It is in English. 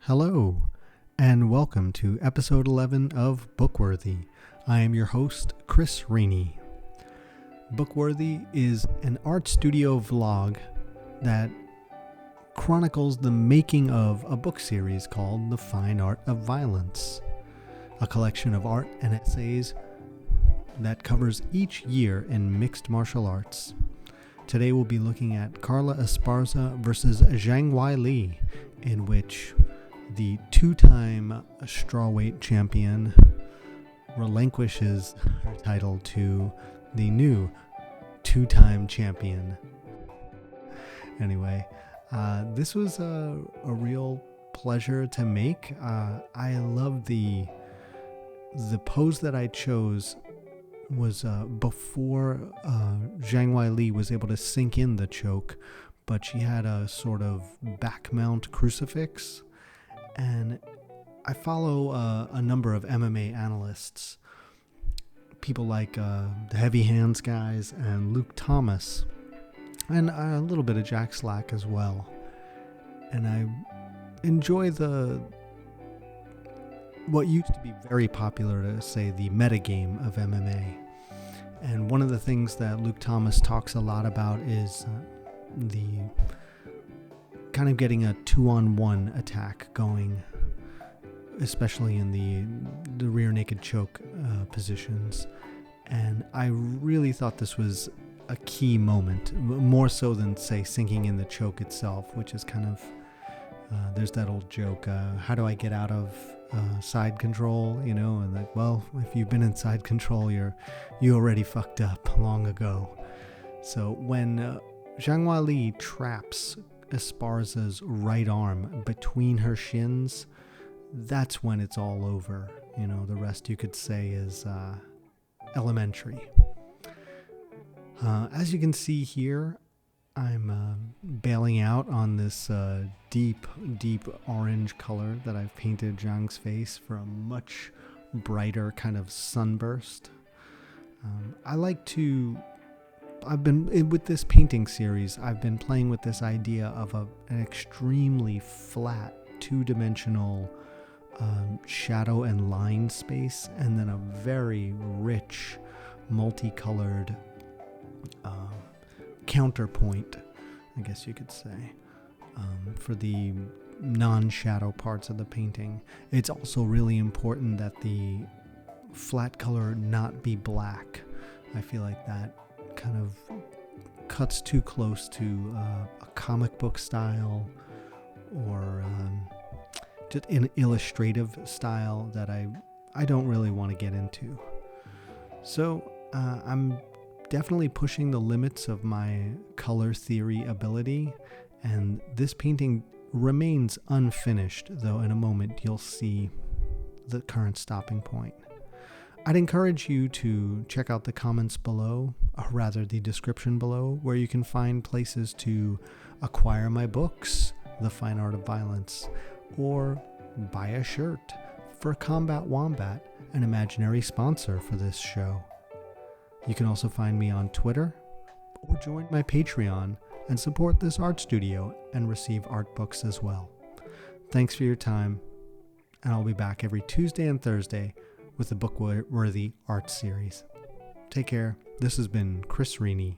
Hello, and welcome to episode 11 of Bookworthy. I am your host, Chris Rainey. Bookworthy is an art studio vlog that chronicles the making of a book series called The Fine Art of Violence, a collection of art and essays that covers each year in mixed martial arts. Today we'll be looking at Carla Esparza versus Zhang Weili, in which the two-time strawweight champion relinquishes her title to the new two-time champion. Anyway, this was a real pleasure to make. I love the pose that I chose was before Zhang Weili was able to sink in the choke, but she had a sort of back mount crucifix. And I follow a number of MMA analysts, people like the Heavy Hands guys and Luke Thomas, and a little bit of Jack Slack as well. And I enjoy what used to be very popular to say the metagame of MMA. And one of the things that Luke Thomas talks a lot about is the kind of getting a 2-on-1 attack going, especially in the rear naked choke positions. And I really thought this was a key moment, more so than, say, sinking in the choke itself, which is kind of, there's that old joke, how do I get out of side control, and like, well, if you've been in side control, you already fucked up long ago. So when Zhang Weili traps Esparza's right arm between her shins, that's when it's all over. The rest you could say is elementary. As you can see here, I'm bailing out on this deep orange color that I've painted Zhang's face for a much brighter kind of sunburst. I've been, with this painting series, I've been playing with this idea of an extremely flat, two-dimensional shadow and line space, and then a very rich, multicolored counterpoint, I guess you could say, for the non-shadow parts of the painting. It's also really important that the flat color not be black. I feel like that kind of cuts too close to a comic book style or just an illustrative style that I don't really want to get into. So I'm definitely pushing the limits of my color theory ability, and this painting remains unfinished, though in a moment you'll see the current stopping point. I'd encourage you to check out the comments below, or rather the description below, where you can find places to acquire my books, The Fine Art of Violence, or buy a shirt for Combat Wombat, an imaginary sponsor for this show. You can also find me on Twitter, or join my Patreon and support this art studio and receive art books as well. Thanks for your time, and I'll be back every Tuesday and Thursday with the Bookworthy Art Series. Take care. This has been Chris Rainey.